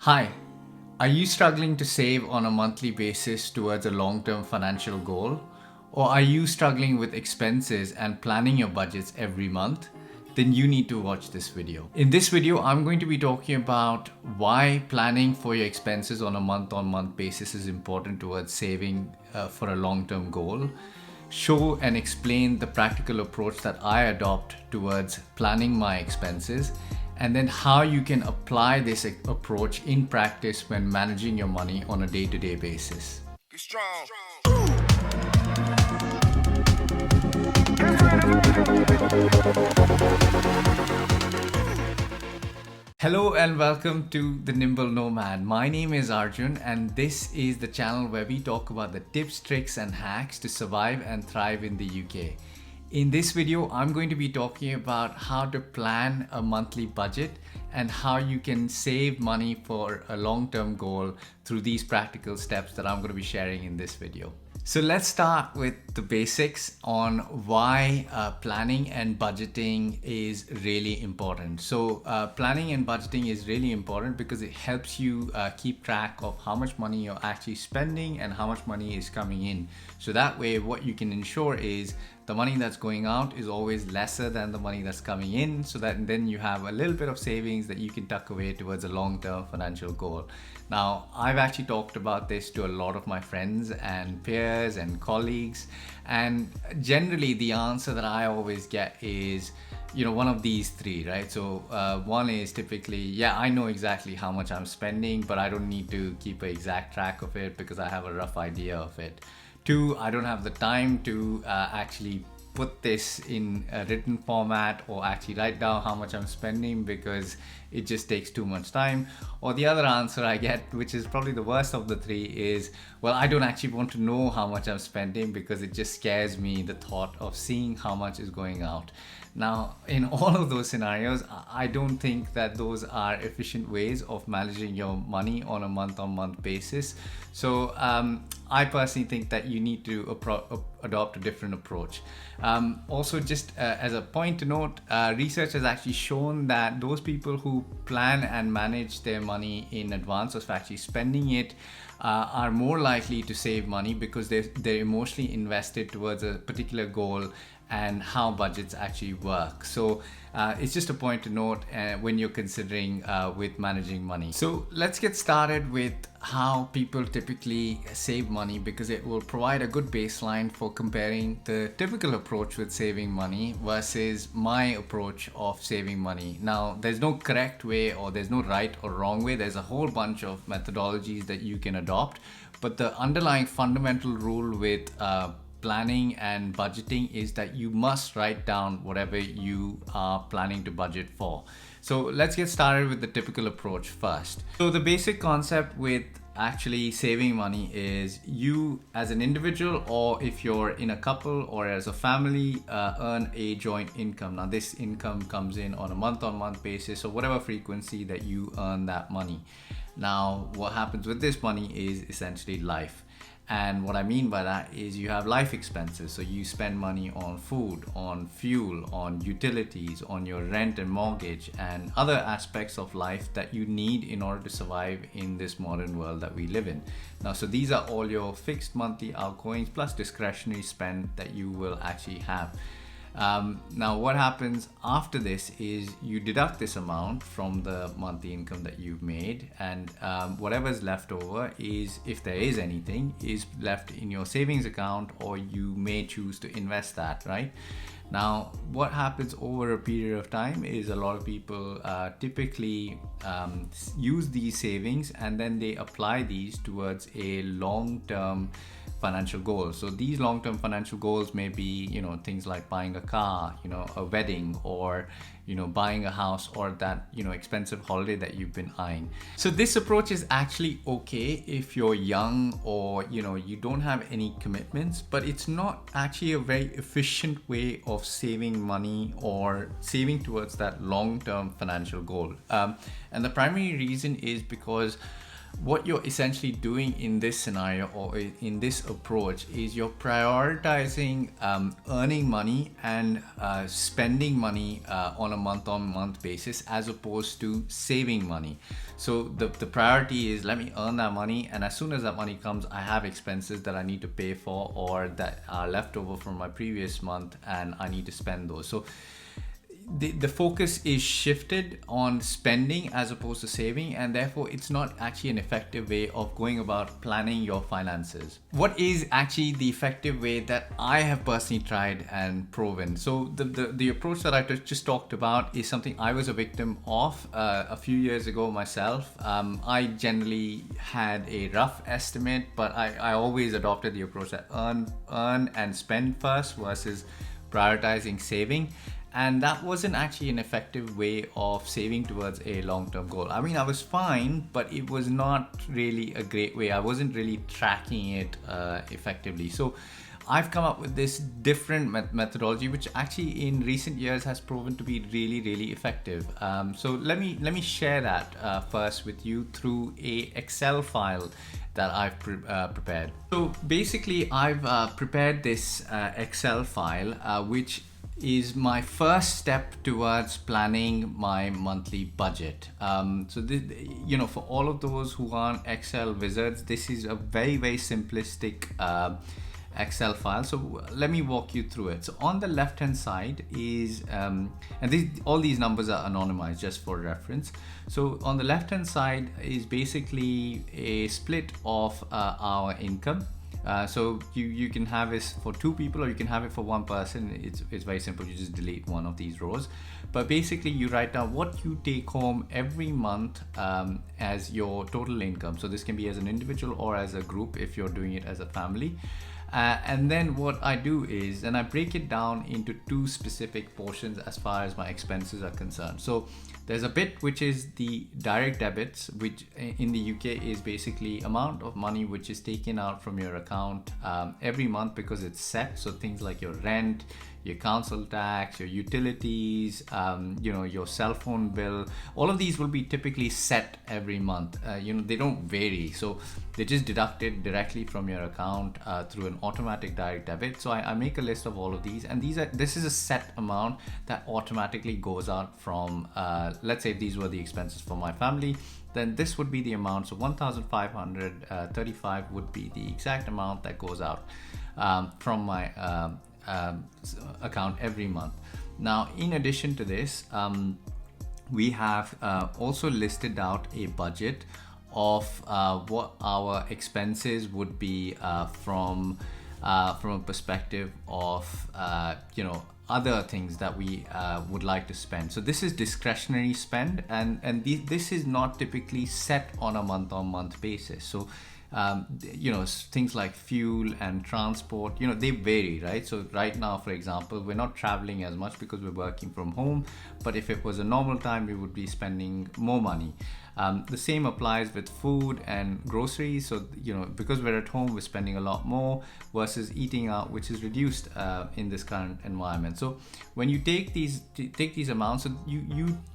Hi, are you struggling to save on a monthly basis towards a long-term financial goal? Or are you struggling with expenses and planning your budgets every month? Then you need to watch this video. In this video, I'm going to be talking about why planning for your expenses on a month-on-month basis is important towards saving for a long-term goal. Show and explain the practical approach that I adopt towards planning my expenses, and then how you can apply this approach in practice when managing your money on a day-to-day basis. Get strong. Hello and welcome to The Nimble Nomad. My name is Arjun and this is the channel where we talk about the tips, tricks and hacks to survive and thrive in the UK. In this video, I'm going to be talking about how to plan a monthly budget and how you can save money for a long-term goal through these practical steps that I'm going to be sharing in this video. So let's start with the basics on why planning and budgeting is really important. So planning and budgeting is really important because it helps you keep track of how much money you're actually spending and how much money is coming in. So that way what you can ensure is the money that's going out is always lesser than the money that's coming in, so that then you have a little bit of savings that you can tuck away towards a long-term financial goal. Now, I've actually talked about this to a lot of my friends and peers and colleagues, and generally the answer that I always get is, one of these three, right? So one is typically, yeah, I know exactly how much I'm spending, but I don't need to keep an exact track of it because I have a rough idea of it. Two, I don't have the time to actually put this in a written format or actually write down how much I'm spending because it just takes too much time. Or the other answer I get, which is probably the worst of the three, is, well, I don't actually want to know how much I'm spending because it just scares me, the thought of seeing how much is going out. Now, in all of those scenarios, I don't think that those are efficient ways of managing your money on a month-on-month basis. So I personally think that you need to adopt a different approach. Also, just as a point to note, research has actually shown that those people who plan and manage their money in advance of actually spending it are more likely to save money because they're emotionally invested towards a particular goal and how budgets actually work. So it's just a point to note when you're considering with managing money. So let's get started with how people typically save money, because it will provide a good baseline for comparing the typical approach with saving money versus my approach of saving money. Now, there's no correct way or there's no right or wrong way. There's a whole bunch of methodologies that you can adopt, but the underlying fundamental rule with planning and budgeting is that you must write down whatever you are planning to budget for. So let's get started with the typical approach first. So the basic concept with actually saving money is you as an individual, or if you're in a couple or as a family, earn a joint income. Now this income comes in on a month-on-month basis or whatever frequency that you earn that money. Now what happens with this money is essentially life. And what I mean by that is you have life expenses. So you spend money on food, on fuel, on utilities, on your rent and mortgage, and other aspects of life that you need in order to survive in this modern world that we live in. Now, so these are all your fixed monthly outgoings plus discretionary spend that you will actually have. Now what happens after this is you deduct this amount from the monthly income that you've made, and whatever's left over is, if there is anything, is left in your savings account, or you may choose to invest that, right? Now, what happens over a period of time is a lot of people typically use these savings and then they apply these towards a long-term financial goals. So these long-term financial goals may be, things like buying a car, a wedding, or, buying a house, or that, expensive holiday that you've been eyeing. So this approach is actually okay if you're young or, you don't have any commitments, but it's not actually a very efficient way of saving money or saving towards that long-term financial goal. And the primary reason is because What you're essentially doing in this scenario or in this approach is you're prioritizing earning money and spending money on a month-on-month basis as opposed to saving money. So the priority is, let me earn that money, and as soon as that money comes, I have expenses that I need to pay for or that are left over from my previous month and I need to spend those. So the focus is shifted on spending as opposed to saving, and therefore it's not actually an effective way of going about planning your finances. What is actually the effective way that I have personally tried and proven? So the approach that I just talked about is something I was a victim of a few years ago myself. I generally had a rough estimate, but I always adopted the approach that earn and spend first versus prioritizing saving. And that wasn't actually an effective way of saving towards a long-term goal. I mean, I was fine, but it was not really a great way. I wasn't really tracking it effectively. So I've come up with this different methodology, which actually in recent years has proven to be really, really effective. So let me share that first with you through a Excel file that I've prepared. So basically, I've prepared this Excel file, which is my first step towards planning my monthly budget. So this, for all of those who aren't Excel wizards, this is a very, very simplistic Excel file. So let me walk you through it. So on the left hand side is, all these numbers are anonymized just for reference. So on the left hand side is basically a split of our income. So you can have this for two people or you can have it for one person. It's very simple. You just delete one of these rows. But basically you write down what you take home every month as your total income. So this can be as an individual or as a group if you're doing it as a family. And then what I do is, and I break it down into two specific portions as far as my expenses are concerned. So there's a bit which is the direct debits, which in the UK is basically amount of money which is taken out from your account every month because it's set. So things like your rent, your council tax, your utilities, your cell phone bill, all of these will be typically set every month. They don't vary. So they just deduct it directly from your account through an automatic direct debit. So I make a list of all of these, and this is a set amount that automatically goes out from, let's say if these were the expenses for my family, then this would be the amount. So 1,535 would be the exact amount that goes out from my account every month. Now, in addition to this, we have also listed out a budget of what our expenses would be from a perspective of other things that we would like to spend. So this is discretionary spend, and this is not typically set on a month-on-month basis. So things like fuel and transport, they vary, right? So right now, for example, we're not traveling as much because we're working from home, but if it was a normal time, we would be spending more money. The same applies with food and groceries. So, because we're at home, we're spending a lot more versus eating out, which is reduced in this current environment. So when you take these amounts, so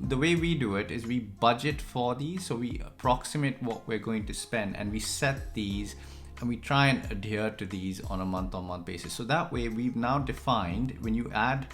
the way we do it is we budget for these. So we approximate what we're going to spend and we set these and we try and adhere to these on a month-on-month basis. So that way we've now defined, when you add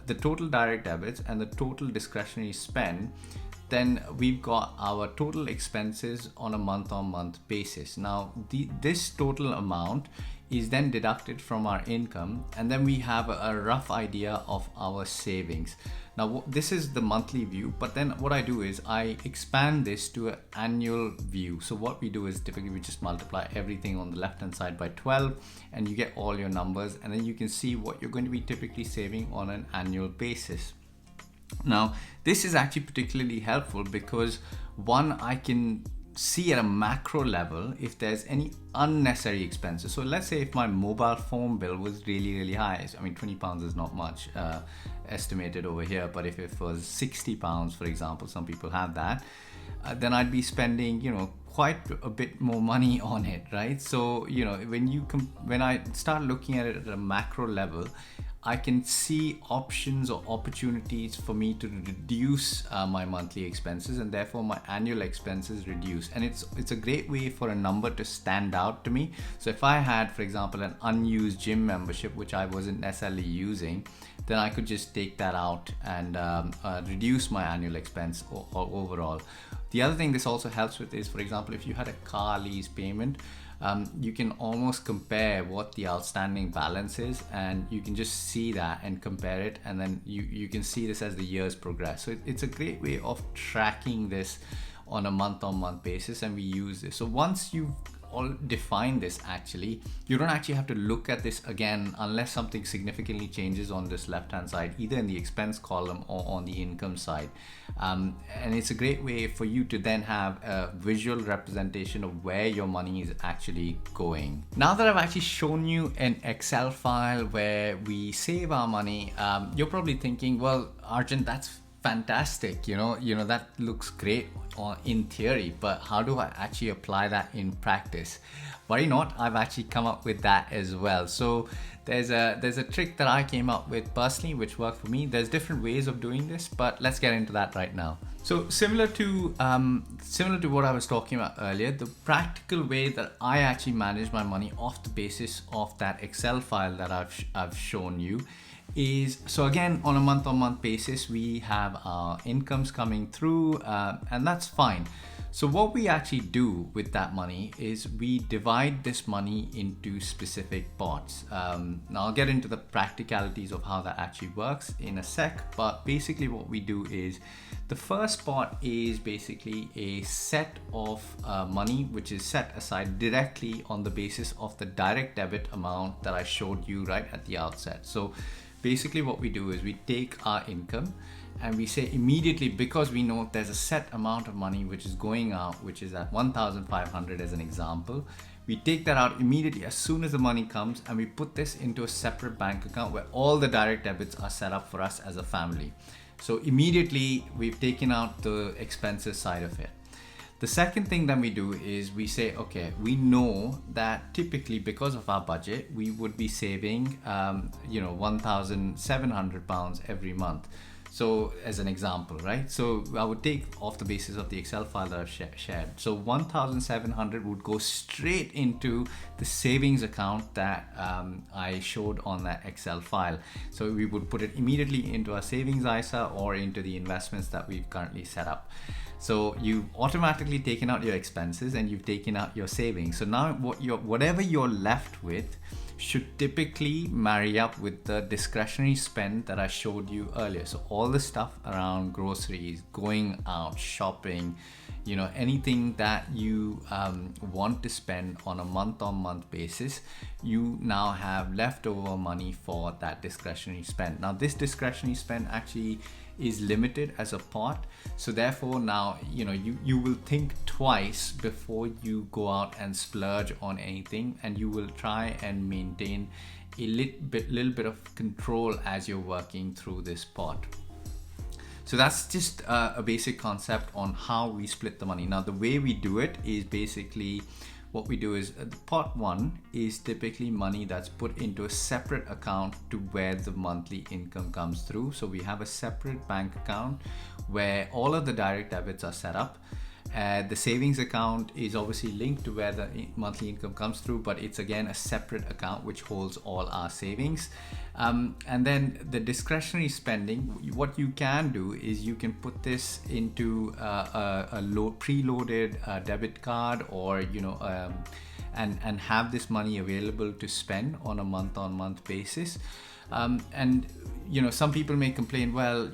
the total direct debits and the total discretionary spend, then we've got our total expenses on a month-on-month basis. Now, this total amount is then deducted from our income, and then we have a rough idea of our savings. Now, this is the monthly view, but then what I do is I expand this to an annual view. So what we do is typically we just multiply everything on the left-hand side by 12, and you get all your numbers, and then you can see what you're going to be typically saving on an annual basis. Now, this is actually particularly helpful because one, I can see at a macro level if there's any unnecessary expenses. So let's say if my mobile phone bill was really, really high, I mean, £20 is not much estimated over here, but if it was £60, for example, some people have that, then I'd be spending, quite a bit more money on it, right? So, when I start looking at it at a macro level, I can see options or opportunities for me to reduce my monthly expenses, and therefore my annual expenses reduce. And it's a great way for a number to stand out to me. So if I had, for example, an unused gym membership which I wasn't necessarily using, then I could just take that out and reduce my annual expense overall. The other thing this also helps with is, for example, if you had a car lease payment, you can almost compare what the outstanding balance is, and you can just see that and compare it, and then you can see this as the years progress. So it's a great way of tracking this on a month-on-month basis, and we use this. So once you've all define this, actually you don't actually have to look at this again unless something significantly changes on this left hand side, either in the expense column or on the income side. And it's a great way for you to then have a visual representation of where your money is actually going. Now that I've actually shown you an Excel file where we save our money, you're probably thinking, well, Arjun, that's fantastic, that looks great in theory, but how do I actually apply that in practice? Worry not, I've actually come up with that as well. So there's a trick that I came up with personally which worked for me. There's different ways of doing this, but let's get into that right now. So similar to what I was talking about earlier, the practical way that I actually manage my money off the basis of that Excel file that I've shown you is, so again, on a month-on-month basis, we have our incomes coming through, and that's fine. So what we actually do with that money is we divide this money into specific pots. Now I'll get into the practicalities of how that actually works in a sec, but basically what we do is the first pot is basically a set of money which is set aside directly on the basis of the direct debit amount that I showed you right at the outset. So basically what we do is we take our income and we say immediately, because we know there's a set amount of money which is going out, which is at 1,500 as an example, we take that out immediately as soon as the money comes, and we put this into a separate bank account where all the direct debits are set up for us as a family. So immediately we've taken out the expenses side of it. The second thing that we do is we say, okay, we know that typically because of our budget, we would be saving, £1,700 every month. So as an example, right? So I would take off the basis of the Excel file that I've shared. So 1,700 would go straight into the savings account that I showed on that Excel file. So we would put it immediately into our savings ISA or into the investments that we've currently set up. So you've automatically taken out your expenses and you've taken out your savings. So now whatever you're left with should typically marry up with the discretionary spend that I showed you earlier. So all the stuff around groceries, going out, shopping, anything that you want to spend on a month-on-month basis, you now have leftover money for that discretionary spend. Now this discretionary spend actually is limited as a pot, so therefore now you will think twice before you go out and splurge on anything, and you will try and maintain a little bit of control as you're working through this pot. So that's just a basic concept on how we split the money. Now the way we do it is basically what we do is pot one is typically money that's put into a separate account to where the monthly income comes through. So we have a separate bank account where all of the direct debits are set up. The savings account is obviously linked to where the monthly income comes through, but it's again a separate account which holds all our savings. And then the discretionary spending, what you can do is you can put this into a preloaded debit card, or and have this money available to spend on a month-on-month basis. And some people may complain, well,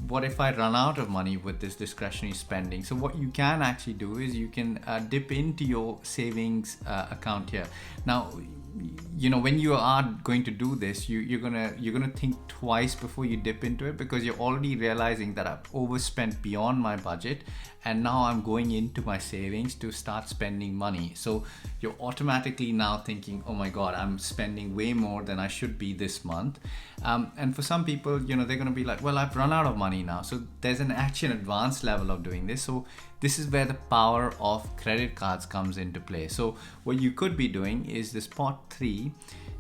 what if I run out of money with this discretionary spending? So what you can actually do is you can dip into your savings account here. Now, when you are going to do this, you're gonna think twice before you dip into it, because you're already realizing that I've overspent beyond my budget, and now I'm going into my savings to start spending money. So you're automatically now thinking, oh my god, I'm spending way more than I should be this month. month. And for some people, they're going to be like, well, I've run out of money now. So there's actually an advanced level of doing this. So this is where the power of credit cards comes into play. So what you could be doing is this pot 3.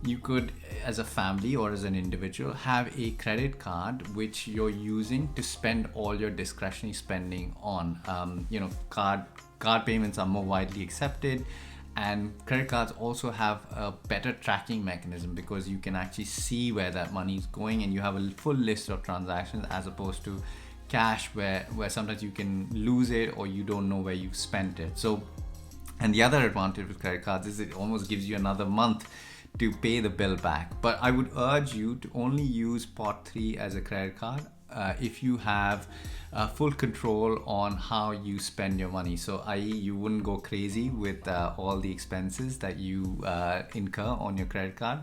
You could, as a family or as an individual, have a credit card which you're using to spend all your discretionary spending on. Card payments are more widely accepted, and credit cards also have a better tracking mechanism because you can actually see where that money is going, and you have a full list of transactions, as opposed to cash where sometimes you can lose it or you don't know where you've spent it. So, and the other advantage with credit cards is it almost gives you another month to pay the bill back. But I would urge you to only use pot 3 as a credit card if you have full control on how you spend your money. So i.e. you wouldn't go crazy with all the expenses that you incur on your credit card.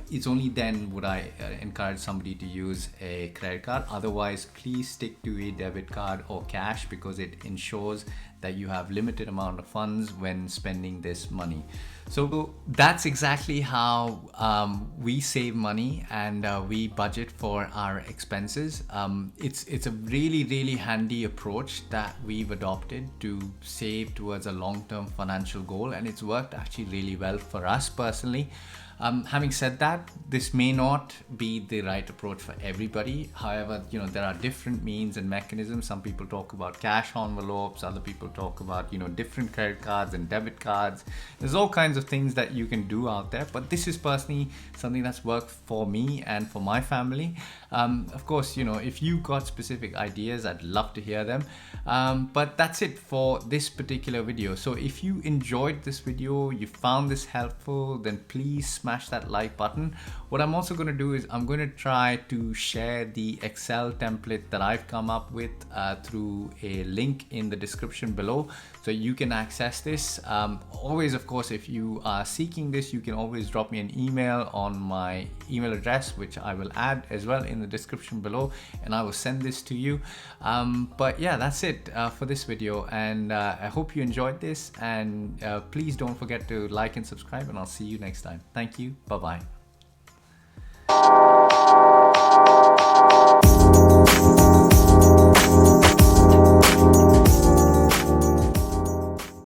It's only then would I encourage somebody to use a credit card. Otherwise, please stick to a debit card or cash, because it ensures that you have limited amount of funds when spending this money. So that's exactly how we save money and we budget for our expenses. It's a really handy approach that we've adopted to save towards a long-term financial goal, and it's worked actually really well for us personally. Having said that, this may not be the right approach for everybody. However, there are different means and mechanisms. Some people talk about cash envelopes, other people talk about, different credit cards and debit cards. There's all kinds of things that you can do out there, but this is personally something that's worked for me and for my family. Of course, if you got specific ideas, I'd love to hear them. But that's it for this particular video. So if you enjoyed this video, you found this helpful, then please smash that like button. What I'm also going to do is I'm going to try to share the Excel template that I've come up with through a link in the description below, so you can access this. Always, of course, if you are seeking this, you can always drop me an email on my email address, which I will add as well in the description below, and I will send this to you. But yeah, that's it for this video, and I hope you enjoyed this, and please don't forget to like and subscribe, and I'll see you next time. Thank you. Bye bye.